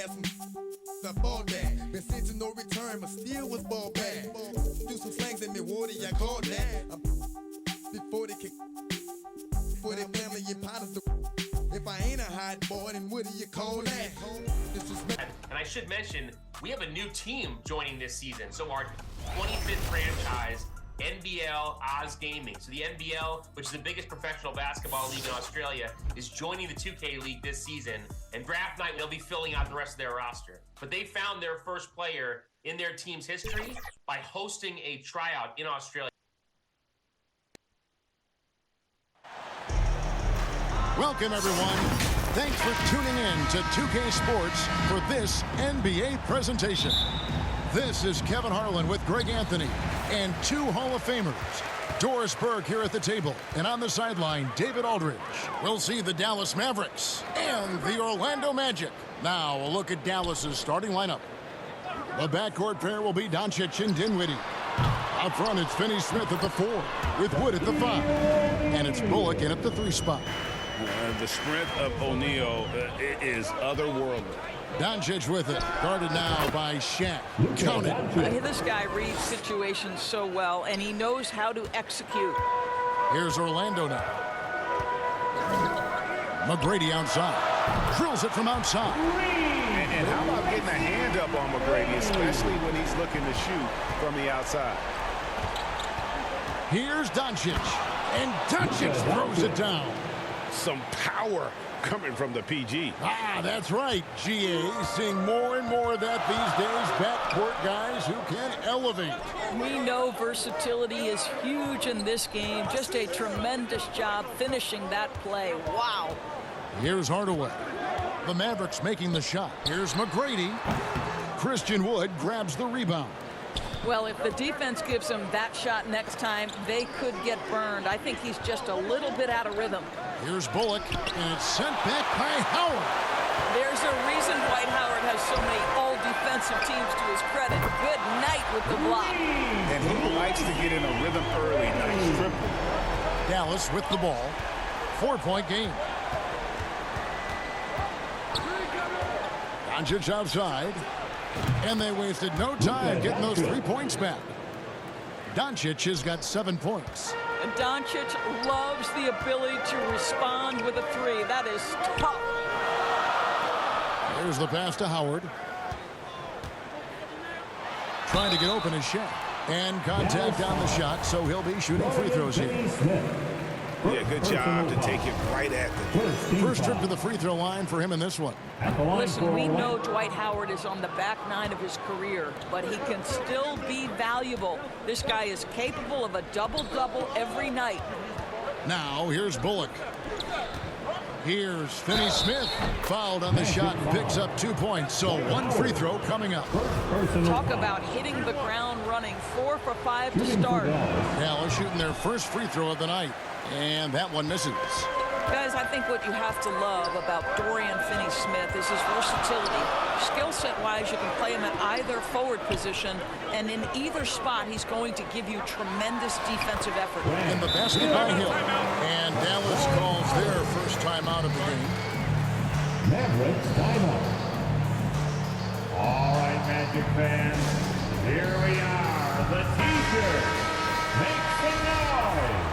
had some I fall back. Been sent to no return, but still was ball back. Do some slangs in Milwaukee, I call that. Before they kick, for their family and partners. If I ain't a hot boy, then what do you call that? And I should mention, we have a new team joining this season. So our 25th franchise, NBL Oz Gaming. So the NBL, which is the biggest professional basketball league in Australia, is joining the 2K League this season. And draft night, they'll be filling out the rest of their roster. But they found their first player in their team's history by hosting a tryout in Australia. Welcome, everyone. Thanks for tuning in to 2K Sports for this NBA presentation. This is Kevin Harlan with Greg Anthony and two Hall of Famers. Doris Burke here at the table, and on the sideline, David Aldridge. We'll see the Dallas Mavericks and the Orlando Magic. Now, a look at Dallas's starting lineup. The backcourt pair will be Doncic and Dinwiddie. Out front, it's Finney-Smith at the 4, with Wood at the 5, and it's Bullock in at the 3 spot. The strength of O'Neal is otherworldly. Doncic with it, guarded now by Shaq. Count it. This guy reads situations so well, and he knows how to execute. Here's Orlando now. McGrady outside. Drills it from outside. And how about getting a hand up on McGrady, especially when he's looking to shoot from the outside. Here's Doncic. And Doncic throws it down. Some power coming from the PG. That's right, GA. Seeing more and more of that these days. Backcourt guys who can elevate. We know versatility is huge in this game. Just a tremendous job finishing that play. Wow. Here's Hardaway. The Mavericks making the shot. Here's McGrady. Christian Wood grabs the rebound. Well, if the defense gives him that shot next time, they could get burned. I think he's just a little bit out of rhythm. Here's Bullock, and it's sent back by Howard. There's a reason Dwight Howard has so many all-defensive teams to his credit. Good night with the block. And he likes to get in a rhythm early. Nice triple. Dallas with the ball. 4-point game. Doncic outside. And they wasted no time getting those 3 points back. Doncic has got 7 points. And Doncic loves the ability to respond with a 3. That is tough. Here's the pass to Howard. Trying to get open is Shaq. And contact on the shot, so he'll be shooting free throws here. Yeah, good job to take it right at the first trip to the free throw line for him in this one. Listen, we know Dwight Howard is on the back 9 of his career, but he can still be valuable. This guy is capable of a double-double every night. Now, here's Bullock. Here's Finney-Smith. Fouled on the shot and picks up 2 points, so 1 free throw coming up. Talk about hitting the ground running. 4 for 5 to start. Dallas shooting their first free throw of the night. And that one misses. Guys, I think what you have to love about Dorian Finney-Smith is his versatility. Skill set-wise, you can play him at either forward position, and in either spot, he's going to give you tremendous defensive effort. In the basket by Hill. And Dallas calls their first time out of the game. Mavericks timeout. All right, Magic fans, here we are. The teacher makes the noise.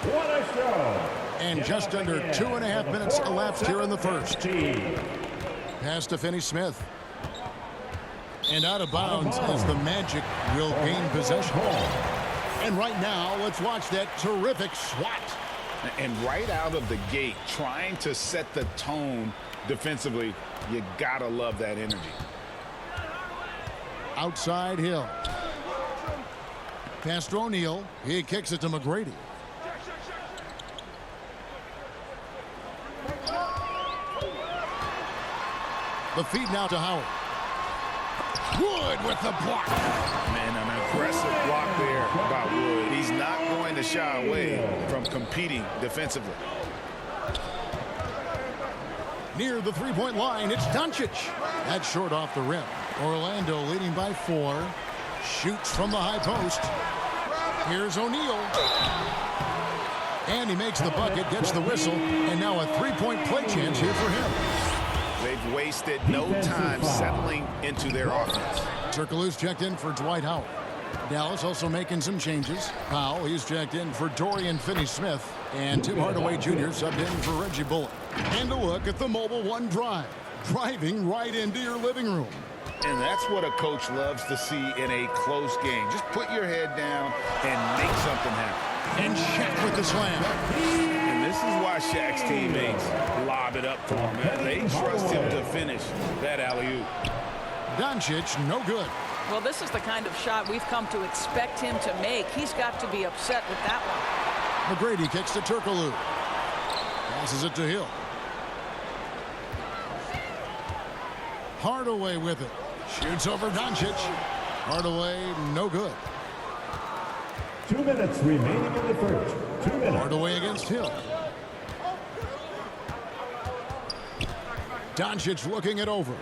What a show. And just under 2.5 minutes elapsed here in the first. Pass to Finney-Smith. And out of bounds as the Magic will gain possession. And right now, let's watch that terrific swat. And right out of the gate, trying to set the tone defensively, you gotta love that energy. Outside Hill. Pass to O'Neal. He kicks it to McGrady. The feed now to Howard. Wood with the block. Man, an aggressive block there by Wood. He's not going to shy away from competing defensively. Near the three-point line, it's Doncic. That's short off the rim. Orlando leading by 4. Shoots from the high post. Here's O'Neal. And he makes the bucket, gets the whistle, and now a 3-point play chance here for him. They've They've wasted no time settling into their offense. Turkoglu's checked in for Dwight Howard. Dallas also making some changes. Powell, he's checked in for Dorian Finney-Smith. And Tim Hardaway Jr. subbed in for Reggie Bullock. And a look at the Mobile One Drive. Driving right into your living room. And that's what a coach loves to see in a close game. Just put your head down and make something happen. And Shaq with the slam. And this is why Shaq's teammates lob it up for him. They trust him to finish that alley-oop. Doncic, no good. Well, this is the kind of shot we've come to expect him to make. He's got to be upset with that one. McGrady kicks to Turkoglu. Passes it to Hill. Hardaway with it. Shoots over Doncic. Hardaway, no good. 2 minutes remaining in the first. 2 minutes. Hardaway against Hill. Doncic looking it over.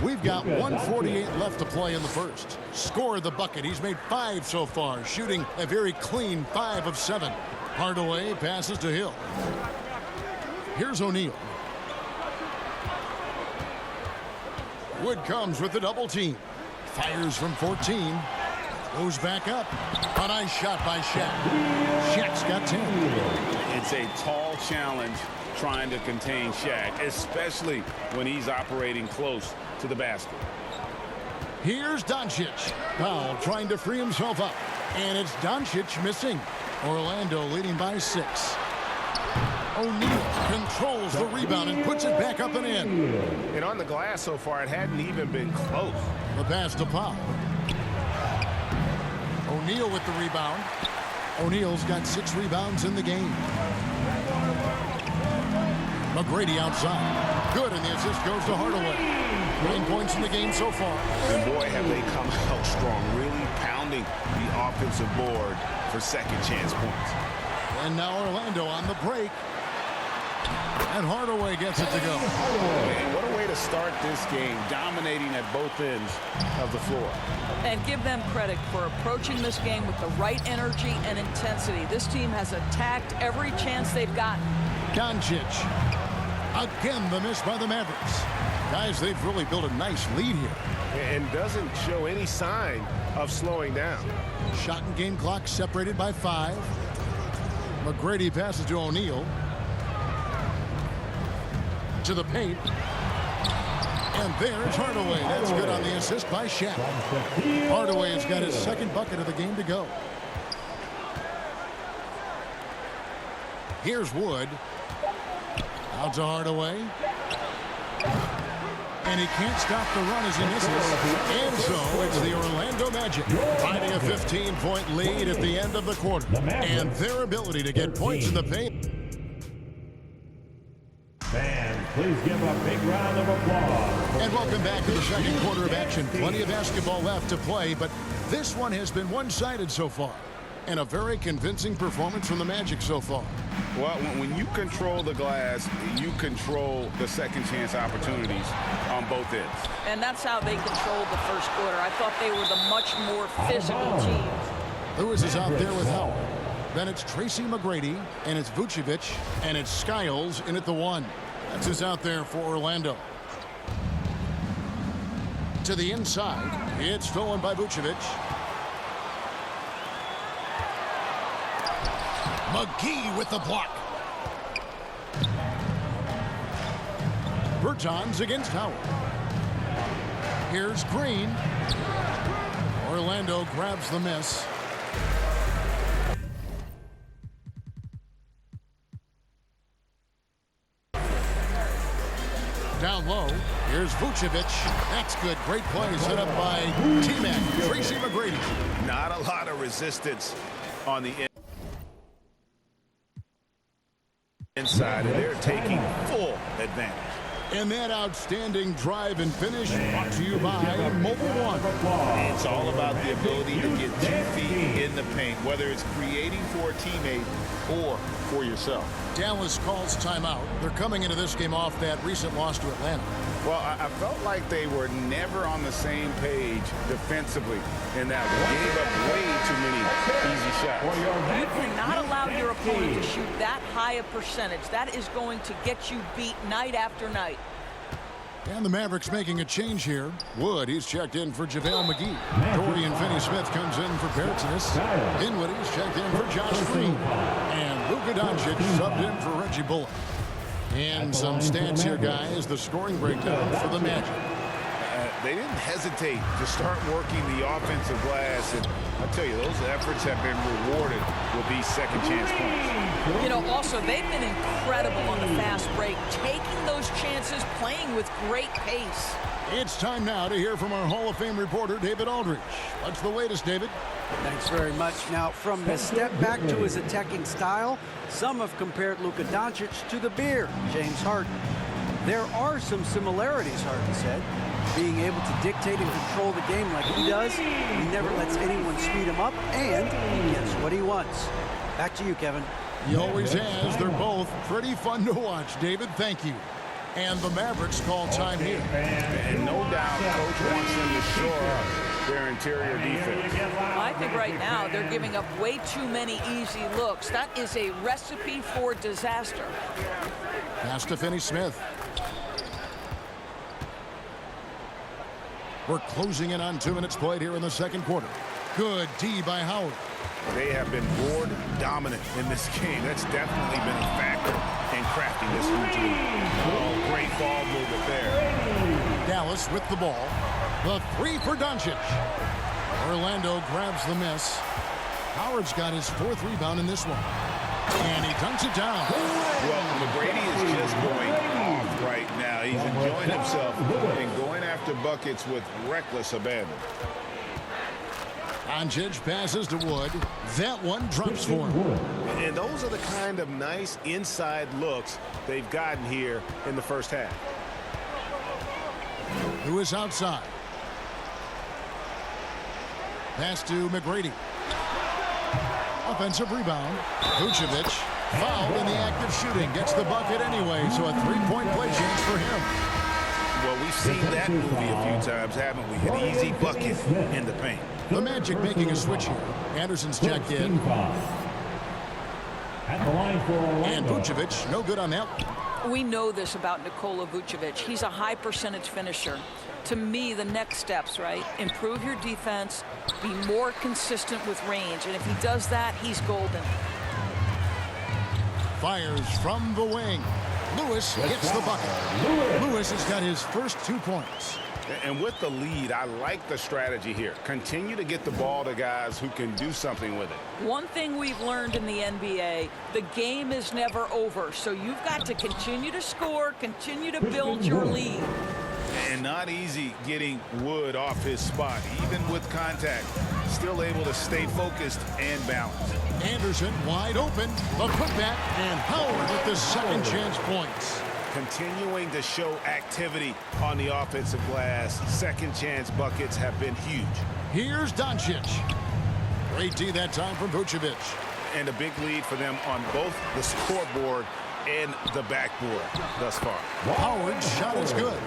We've got 1:48 left to play in the first. Scored the bucket. He's made 5 so far, shooting a very clean 5 of 7. Hardaway passes to Hill. Here's O'Neal. Wood comes with the double team. Fires from 14. Goes back up. A nice shot by Shaq. Shaq's got 10. It's a tall challenge trying to contain Shaq, especially when he's operating close to the basket. Here's Doncic. Powell trying to free himself up. And it's Doncic missing. Orlando leading by 6. O'Neal controls the rebound and puts it back up and in. And on the glass so far, it hadn't even been close. The pass to Powell. O'Neal with the rebound. O'Neal's got 6 rebounds in the game. McGrady outside. Good, and the assist goes to Hardaway. 9 points in the game so far. And boy, have they come out strong, really pounding the offensive board for second chance points. And now Orlando on the break. And Hardaway gets it to go. Man, what a way to start this game, dominating at both ends of the floor. And give them credit for approaching this game with the right energy and intensity. This team has attacked every chance they've gotten. Doncic. Again, the miss by the Mavericks. Guys, they've really built a nice lead here. And doesn't show any sign of slowing down. Shot and game clock separated by 5. McGrady passes to O'Neal. To the paint. And there's Hardaway. That's good on the assist by Shaq. Hardaway has got his second bucket of the game to go. Here's Wood. Out to Hardaway. And he can't stop the run as he misses. And so it's the Orlando Magic finding a 15-point lead at the end of the quarter. And their ability to get points in the paint. Fans, please give a big round of applause. And welcome back to the second quarter of action. Plenty of basketball left to play, but this one has been one-sided so far. And a very convincing performance from the Magic so far. Well, when you control the glass, you control the second chance opportunities on both ends. And that's how they controlled the first quarter. I thought they were the much more physical team. Lewis is out there with Howard. Then it's Tracy McGrady, and it's Vucevic, and it's Skiles in at the 1. That's who's out there for Orlando. To the inside, it's stolen by Vucevic. McGee with the block. Bertans against Howard. Here's Green. Orlando grabs the miss. Down low, here's Vucevic. That's good. Great play set up by T-Mac, Tracy McGrady. Not a lot of resistance on the inside, and they're taking full advantage. And that outstanding drive and finish brought to you by Mobile One. It's all about the ability to get 2 feet in the paint, whether it's creating for a teammate or for yourself. Dallas calls timeout. They're coming into this game off that recent loss to Atlanta. Well, I felt like they were never on the same page defensively in that one. Gave up way too many easy shots. You cannot allow your opponent to shoot that high a percentage. That is going to get you beat night after night. And the Mavericks making a change here. Wood, he's checked in for JaVale McGee. Dorian Finney-Smith comes in for Bertans. Dinwiddie's checked in for Josh Green. And Luka Doncic subbed in for Reggie Bullock. And some stats here, guys. The scoring breakdown for the Magic. They didn't hesitate to start working the offensive glass, and I'll tell you, those efforts have been rewarded with these second chance points. You know, also, they've been incredible on the fast break, taking those chances, playing with great pace. It's time now to hear from our Hall of Fame reporter, David Aldridge. What's the latest, David? Thanks very much. Now, from his step back to his attacking style, some have compared Luka Doncic to the Bear, James Harden. There are some similarities, Harden said. Being able to dictate and control the game like he does, he never lets anyone speed him up, and he gets what he wants. Back to you, Kevin. He always has. They're both pretty fun to watch, David. Thank you. And the Mavericks call time here. And no doubt, Coach wants them to shore up their interior defense. I think right now they're giving up way too many easy looks. That is a recipe for disaster. Pass to Finney-Smith. We're closing in on 2 minutes played here in the second quarter. Good D by Howard. They have been board dominant in this game. That's definitely been a factor in crafting this huge lead. Oh, great ball movement there. Dallas with the ball. The three for Doncic. Orlando grabs the miss. Howard's got his 4th rebound in this one. And he dunks it down. Well, McGrady is just going off right now. He's enjoying himself and going after buckets with reckless abandon. Doncic passes to Wood. That one drops for him. And those are the kind of nice inside looks they've gotten here in the first half. Who is outside? Pass to McGrady. Offensive rebound. Vucevic fouled in the act of shooting. Gets the bucket anyway, so a 3-point play chance for him. Well, we've seen that movie a few times, haven't we? An easy bucket in the paint. The Magic making a switch here. Anderson's checked in. And Vucevic, no good on that one. We know this about Nikola Vucevic. He's a high percentage finisher. To me, the next steps, right? Improve your defense, be more consistent with range, and if he does that, he's golden. Fires from the wing. Lewis gets the bucket. Lewis has got his first 2 points. And with the lead, I like the strategy here. Continue to get the ball to guys who can do something with it. One thing we've learned in the NBA, the game is never over. So you've got to continue to score, continue to build your lead. And not easy getting Wood off his spot, even with contact. Still able to stay focused and balanced. Anderson wide open. The putback, and Howard with the second chance points. Continuing to show activity on the offensive glass. Second chance buckets have been huge. Here's Doncic. Great D that time from Vucevic. And a big lead for them on both the scoreboard and the backboard thus far. Howard's shot is good.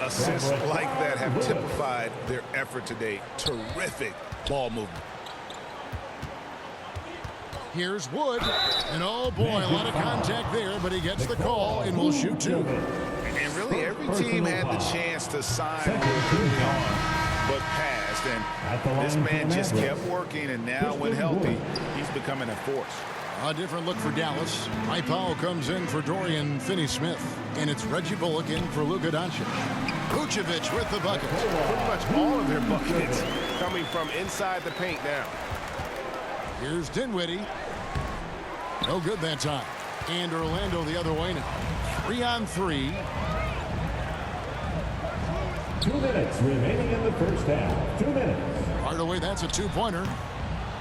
Assists like that have typified their effort today. Terrific ball movement. Here's Wood. And oh boy, a lot of contact there, but he gets the call and will shoot 2. And really every team had the chance to sign on, but passed. And this man just kept working, and now when healthy, he's becoming a force. A different look for Dallas. Mike Powell comes in for Dorian Finney-Smith. And it's Reggie Bullock in for Luka Doncic. Vucevic with the bucket. Pretty much all of their buckets coming from inside the paint now. Here's Dinwiddie. No good that time. And Orlando the other way now. 3 on 3. 2 minutes remaining in the first half. 2 minutes. Hardaway, that's a 2-pointer.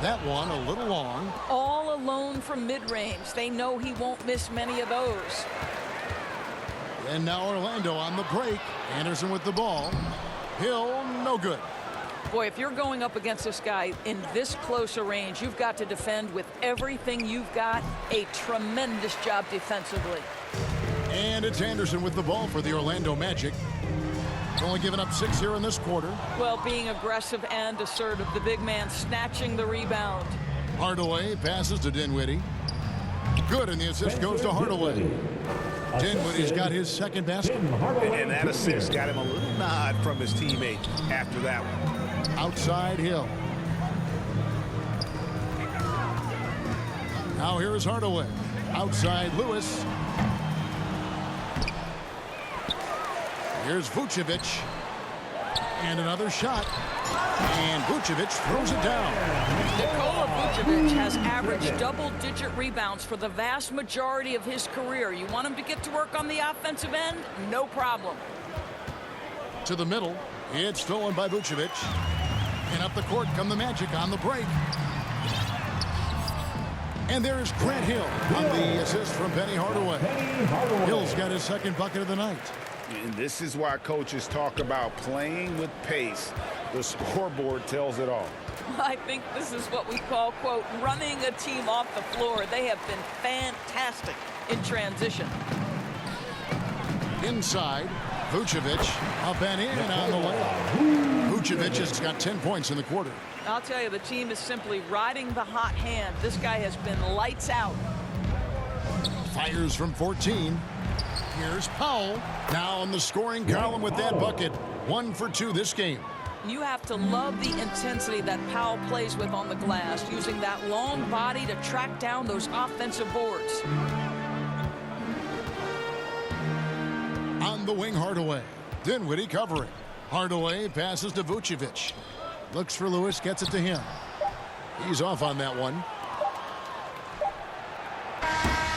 That one a little long. All alone from mid-range. They know he won't miss many of those. And now Orlando on the break. Anderson with the ball. Hill, no good. Boy, if you're going up against this guy in this close a range, you've got to defend with everything you've got. A tremendous job defensively. And it's Anderson with the ball for the Orlando Magic. Only giving up 6 here in this quarter. Well, being aggressive and assertive. The big man snatching the rebound. Hardaway passes to Dinwiddie. Good, and the assist goes to Hardaway. Dinwiddie's got his second basket. And that assist got him a little nod from his teammate after that one. Outside Hill. Now here is Hardaway. Outside Lewis. Here's Vucevic. And another shot. And Vucevic throws it down. Nikola Vucevic has averaged double-digit rebounds for the vast majority of his career. You want him to get to work on the offensive end? No problem. To the middle. It's stolen by Vucevic. And up the court come the Magic on the break. And there's Grant Hill on the assist from Penny Hardaway. Hill's got his second bucket of the night. And this is why coaches talk about playing with pace. The scoreboard tells it all. I think this is what we call, quote, running a team off the floor. They have been fantastic in transition. Inside, Vucevic up and in on the layup. Vucevic has got 10 points in the quarter. I'll tell you, the team is simply riding the hot hand. This guy has been lights out. Fires from 14. Here's Powell. Now on the scoring column with that bucket. 1 for 2 this game. You have to love the intensity that Powell plays with on the glass, using that long body to track down those offensive boards. On the wing, Hardaway. Dinwiddie covering. Hardaway passes to Vucevic. Looks for Lewis, gets it to him. He's off on that one.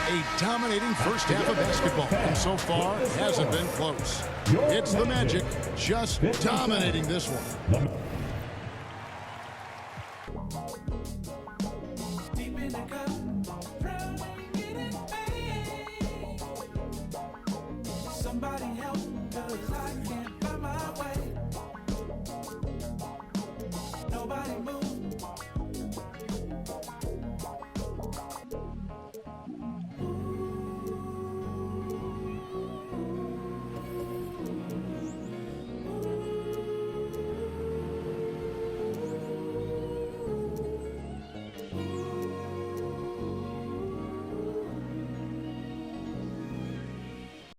A dominating first half of basketball, and so far hasn't been close. It's the Magic just dominating this one. Somebody help, 'cause I can't find my way. Nobody move.